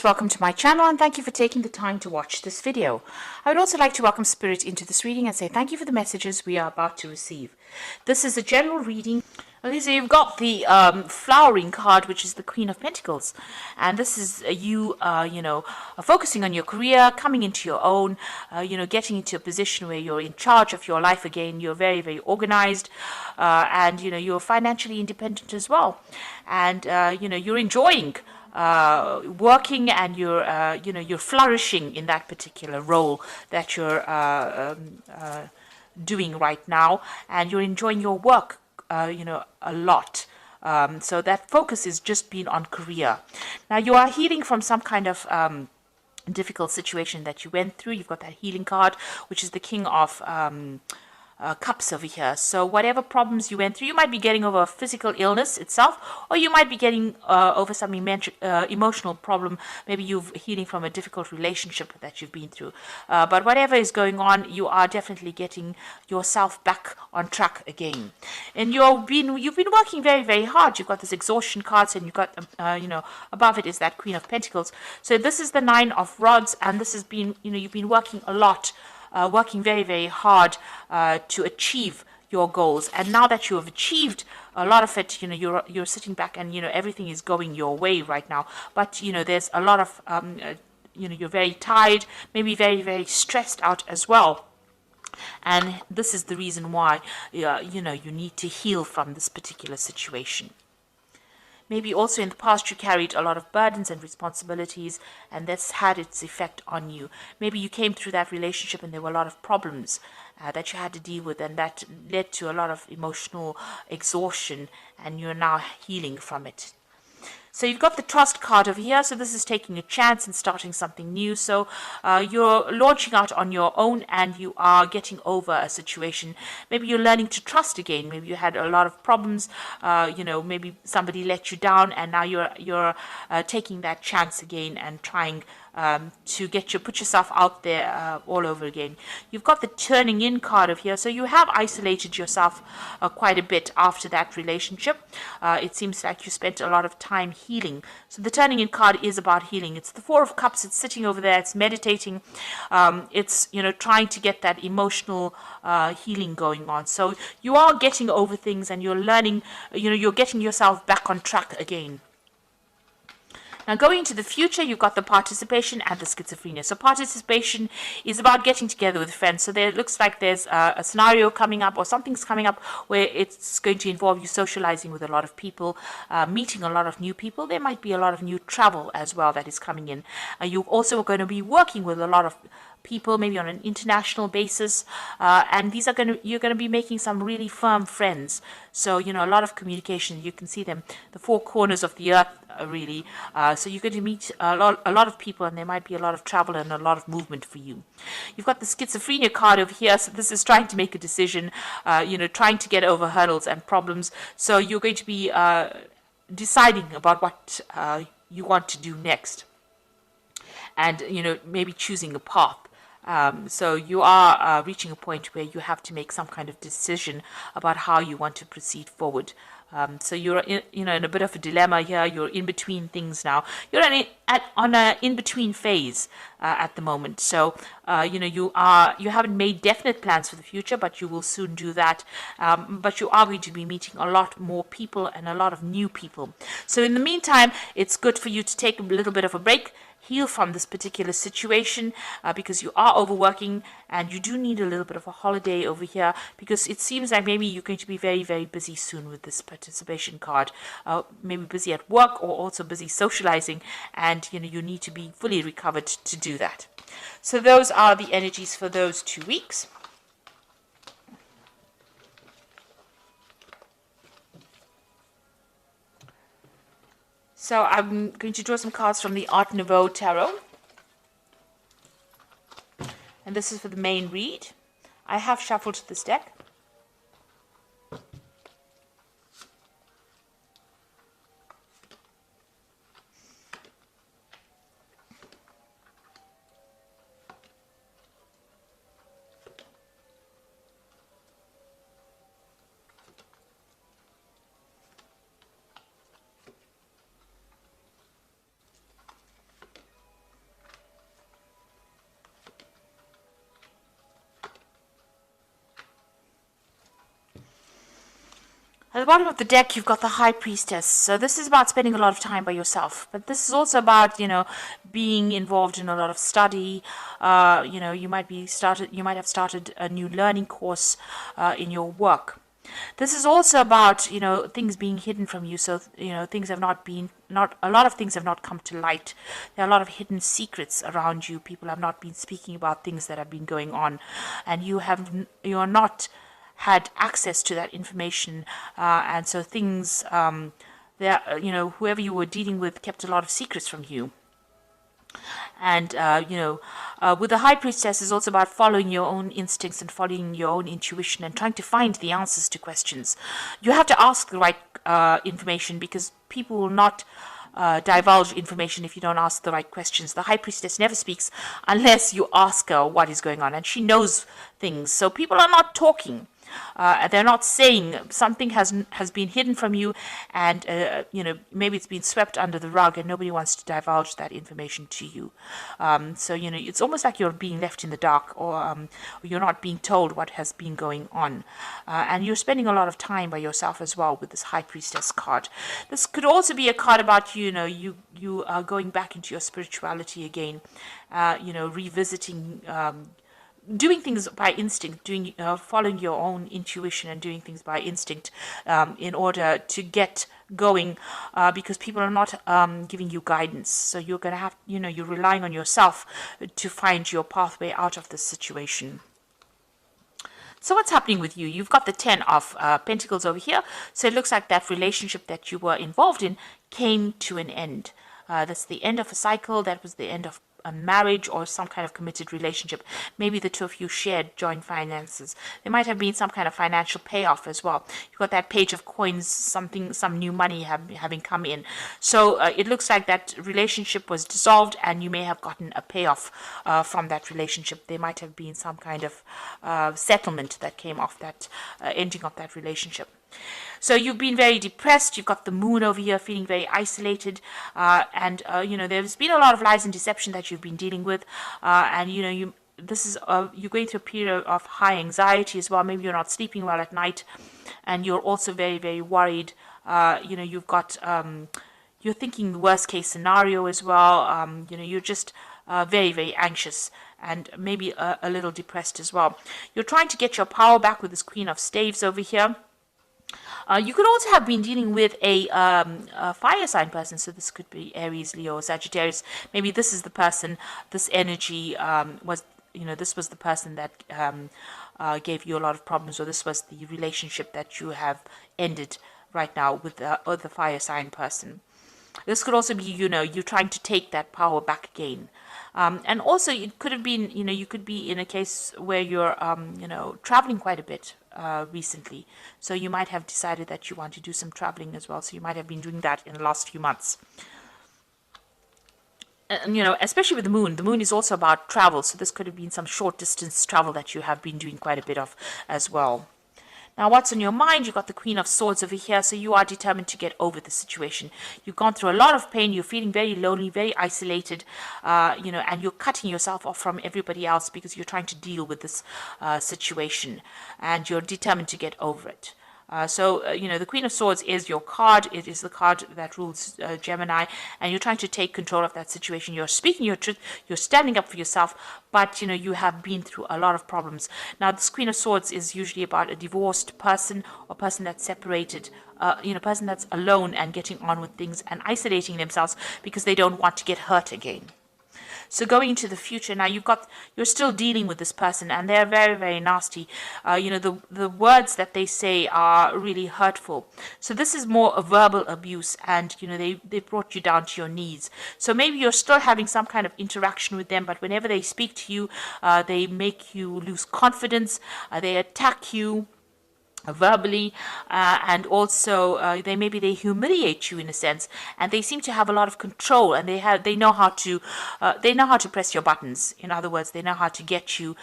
Welcome to my channel and thank you for taking the time to watch this video. I would also like to welcome Spirit into this reading and say thank you for the messages we are about to receive. This is a general reading. Okay, so you've got the flowering card, which is the Queen of Pentacles, and this is you focusing on your career, coming into your own, getting into a position where you're in charge of your life again. You're very, very organized, and you're financially independent as well, and you're enjoying working, and you're flourishing in that particular role that you're doing right now, and you're enjoying your work a lot. So that focus is just being on career. Now you are healing from some kind of difficult situation that you went through. You've got that healing card, which is the King of Cups over here. So whatever problems you went through, you might be getting over a physical illness itself, or you might be getting over some emotional problem. Maybe you're healing from a difficult relationship that you've been through. But whatever is going on, you are definitely getting yourself back on track again. And you've been working very, very hard. You've got this exhaustion cards, and you've got above it is that Queen of Pentacles. So this is the Nine of Rods, and this has been you've been working a lot. Working very, very hard to achieve your goals, and now that you have achieved a lot of it, you're sitting back, and everything is going your way right now. But there's a lot of you're very tired, maybe very, very stressed out as well. And this is the reason why you need to heal from this particular situation. Maybe also in the past you carried a lot of burdens and responsibilities, and that's had its effect on you. Maybe you came through that relationship and there were a lot of problems that you had to deal with, and that led to a lot of emotional exhaustion, and you're now healing from it. So you've got the Trust card over here. So this is taking a chance and starting something new. So you're launching out on your own, and you are getting over a situation. Maybe you're learning to trust again. Maybe you had a lot of problems. Maybe somebody let you down, and now you're taking that chance again and trying to put yourself out there all over again. You've got the Turning In card over here. So you have isolated yourself quite a bit after that relationship. It seems like you spent a lot of time healing. So the Turning In card is about healing. It's the Four of Cups. It's sitting over there. It's meditating. It's trying to get that emotional healing going on. So you are getting over things, and you're learning. You're getting yourself back on track again. Now, going into the future, you've got the Participation and the Schizophrenia. So participation is about getting together with friends. So there looks like there's a scenario coming up, or something's coming up, where it's going to involve you socializing with a lot of people, meeting a lot of new people. There might be a lot of new travel as well that is coming in. You're also going to be working with a lot of people, maybe on an international basis, and you're going to be making some really firm friends. So a lot of communication. You can see them, the four corners of the earth, really. So you're going to meet a lot of people, and there might be a lot of travel and a lot of movement for you. You've got the Schizophrenia card over here. So this is trying to make a decision, trying to get over hurdles and problems. So you're going to be deciding about what you want to do next, and maybe choosing a path. So you are reaching a point where you have to make some kind of decision about how you want to proceed forward. So you're in a bit of a dilemma here. You're in between things now. You're on an in-between phase at the moment. So you haven't made definite plans for the future, but you will soon do that. But you are going to be meeting a lot more people, and a lot of new people. So in the meantime, it's good for you to take a little bit of a break, heal from this particular situation, because you are overworking, and you do need a little bit of a holiday over here, because it seems like maybe you're going to be very, very busy soon with this Participation card. Maybe busy at work, or also busy socializing, and you need to be fully recovered to do that. So those are the energies for those 2 weeks. So I'm going to draw some cards from the Art Nouveau Tarot. And this is for the main read. I have shuffled this deck. At the bottom of the deck, you've got the High Priestess. So this is about spending a lot of time by yourself. But this is also about, being involved in a lot of study. You might have started a new learning course in your work. This is also about, things being hidden from you. So, things have a lot of things have not come to light. There are a lot of hidden secrets around you. People have not been speaking about things that have been going on, and you are not had access to that information, and so things whoever you were dealing with kept a lot of secrets from you. And with the High Priestess, is also about following your own instincts and following your own intuition and trying to find the answers to questions. You have to ask the right information, because people will not divulge information if you don't ask the right questions. The High Priestess never speaks unless you ask her what is going on, and she knows things. So people are not talking. They're not saying something has been hidden from you, and maybe it's been swept under the rug, and nobody wants to divulge that information to you. So it's almost like you're being left in the dark, or you're not being told what has been going on, and you're spending a lot of time by yourself as well with this High Priestess card. This could also be a card about you are going back into your spirituality again, revisiting. Doing things by instinct, following your own intuition and doing things by instinct in order to get going, because people are not giving you guidance. So you're going to have, you're relying on yourself to find your pathway out of this situation. So what's happening with you? You've got the 10 of Pentacles over here. So it looks like that relationship that you were involved in came to an end. That's the end of a cycle. That was the end of a marriage or some kind of committed relationship. Maybe the two of you shared joint finances. There might have been some kind of financial payoff as well. You've got that Page of Coins, some new money having come in. So it looks like that relationship was dissolved, and you may have gotten a payoff from that relationship. There might have been some kind of settlement that came off that ending of that relationship. So you've been very depressed. You've got the Moon over here, feeling very isolated, and there's been a lot of lies and deception that you've been dealing with, and you're going through a period of high anxiety as well. Maybe you're not sleeping well at night, and you're also very, very worried. You've got you're thinking the worst case scenario as well. You're just very, very anxious, and maybe a little depressed as well. You're trying to get your power back with this Queen of Staves over here. You could also have been dealing with a fire sign person. So this could be Aries, Leo, Sagittarius. Maybe this is the person, this energy this was the person that gave you a lot of problems, or this was the relationship that you have ended right now with the fire sign person. This could also be, you're trying to take that power back again. And also it could have been, you could be in a case where you're, traveling quite a bit recently. So you might have decided that you want to do some traveling as well. So you might have been doing that in the last few months. Especially with the Moon. The Moon is also about travel. So this could have been some short distance travel that you have been doing quite a bit of as well. Now, what's on your mind? You've got the Queen of Swords over here, so you are determined to get over the situation. You've gone through a lot of pain. You're feeling very lonely, very isolated, and you're cutting yourself off from everybody else because you're trying to deal with this situation, and you're determined to get over it. The Queen of Swords is your card. It is the card that rules Gemini, and you're trying to take control of that situation. You're speaking your truth. You're standing up for yourself, but, you have been through a lot of problems. Now, this Queen of Swords is usually about a divorced person or person that's separated, person that's alone and getting on with things and isolating themselves because they don't want to get hurt again. So going into the future now, you're still dealing with this person, and they're very, very nasty. The words that they say are really hurtful. So this is more a verbal abuse, and they brought you down to your knees. So maybe you're still having some kind of interaction with them, but whenever they speak to you, they make you lose confidence. They attack you verbally, and also they humiliate you in a sense, and they seem to have a lot of control, and they know how to press your buttons. In other words, they know how to get you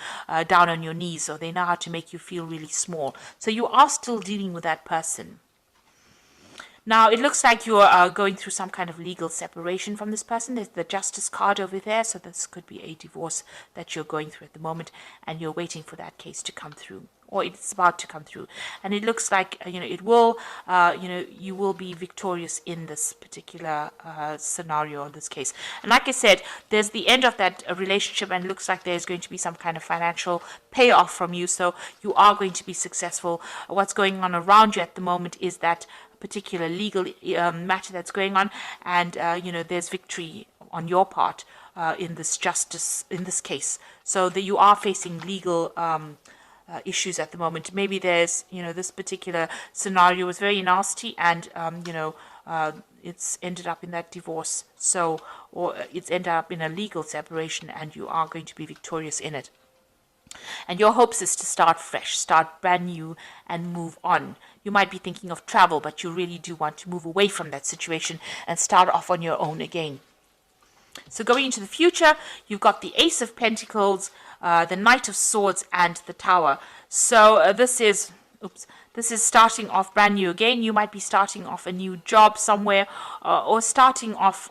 down on your knees, or they know how to make you feel really small. So you are still dealing with that person. Now, it looks like you are going through some kind of legal separation from this person. There's the Justice card over there, so this could be a divorce that you're going through at the moment, and you're waiting for that case to come through. or it's about to come through. And it looks like, it will, you will be victorious in this particular scenario, in this case. And like I said, there's the end of that relationship, and it looks like there's going to be some kind of financial payoff from you. So you are going to be successful. What's going on around you at the moment is that particular legal matter that's going on, and there's victory on your part in this case. So that you are facing legal issues at the moment. Maybe there's, this particular scenario was very nasty, and it's ended up in that divorce. So, or it's ended up in a legal separation, and you are going to be victorious in it. And your hopes is to start fresh, start brand new, and move on. You might be thinking of travel, but you really do want to move away from that situation and start off on your own again. So going into the future, you've got the Ace of Pentacles, the Knight of Swords, and the Tower. So this is starting off brand new again. You might be starting off a new job somewhere, or starting off,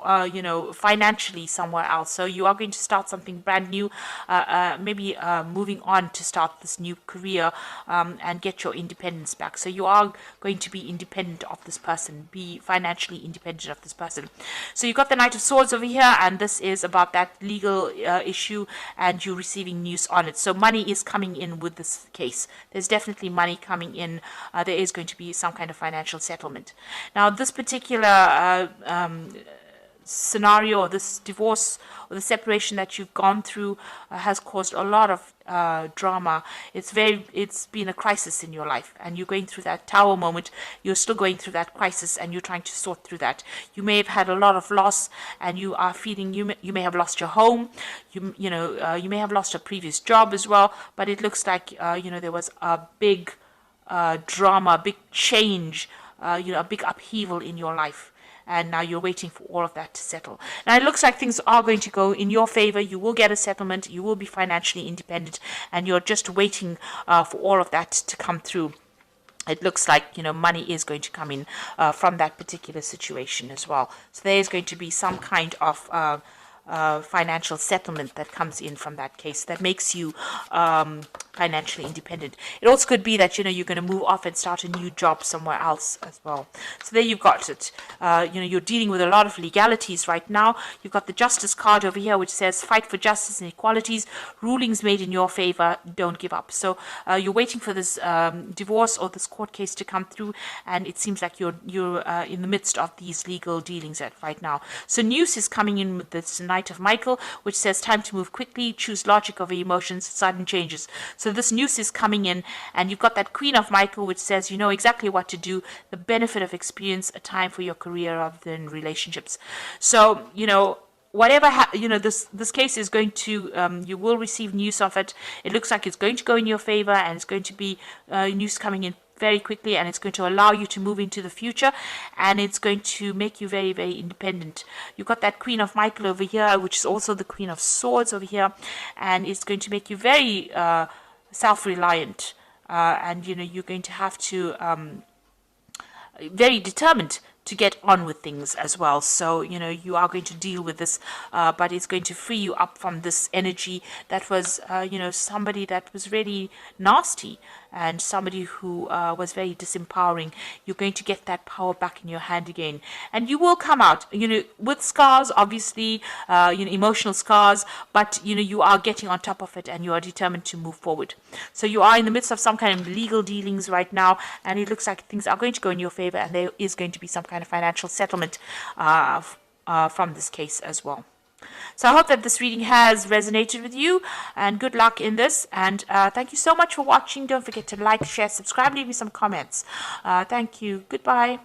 financially somewhere else. So you are going to start something brand new, maybe moving on to start this new career and get your independence back. So you are going to be independent of this person, be financially independent of this person. So you've got the Knight of Swords over here, and this is about that legal issue, and you receiving news on it. So money is coming in with this case. There's definitely money coming in. There is going to be some kind of financial settlement. Now, this particular scenario, or this divorce or the separation that you've gone through has caused a lot of drama. It's been a crisis in your life, and you're going through that Tower moment. You're still going through that crisis, and you're trying to sort through that. You may have had a lot of loss, and you are feeling you may have lost your home. You may have lost a previous job as well. But it looks like there was a big drama, a big change, a big upheaval in your life. And now you're waiting for all of that to settle. Now it looks like things are going to go in your favor. You will get a settlement. You will be financially independent. And you're just waiting for all of that to come through. It looks like, money is going to come in from that particular situation as well. So there is going to be some kind of financial settlement that comes in from that case that makes you financially independent. It also could be that you're going to move off and start a new job somewhere else as well. So there you've got it. You're dealing with a lot of legalities right now. You've got the Justice card over here, which says fight for justice and equalities, rulings made in your favor, don't give up. So you're waiting for this divorce or this court case to come through, and it seems like you're in the midst of these legal dealings right now. So news is coming in with this Knight of Michael, which says time to move quickly, choose logic over emotions, sudden changes. So this news is coming in, and you've got that Queen of Michael, which says you know exactly what to do, the benefit of experience, a time for your career rather than relationships. So whatever this case is going to, you will receive news of it. It looks like it's going to go in your favor, and it's going to be news coming in very quickly, and it's going to allow you to move into the future, and it's going to make you very, very independent. You've got that Queen of Michael over here, which is also the Queen of Swords over here, and it's going to make you very self-reliant, and you're going to have to very determined to get on with things as well. So you are going to deal with this, but it's going to free you up from this energy that was somebody that was really nasty, and somebody who was very disempowering. You're going to get that power back in your hand again, and you will come out with scars, obviously, emotional scars, but you are getting on top of it, and you are determined to move forward. So you are in the midst of some kind of legal dealings right now, and it looks like things are going to go in your favor, and there is going to be some kind of financial settlement from this case as well. So I hope that this reading has resonated with you, and good luck in this, and thank you so much for watching. Don't forget to like, share, subscribe, leave me some comments. Thank you. Goodbye.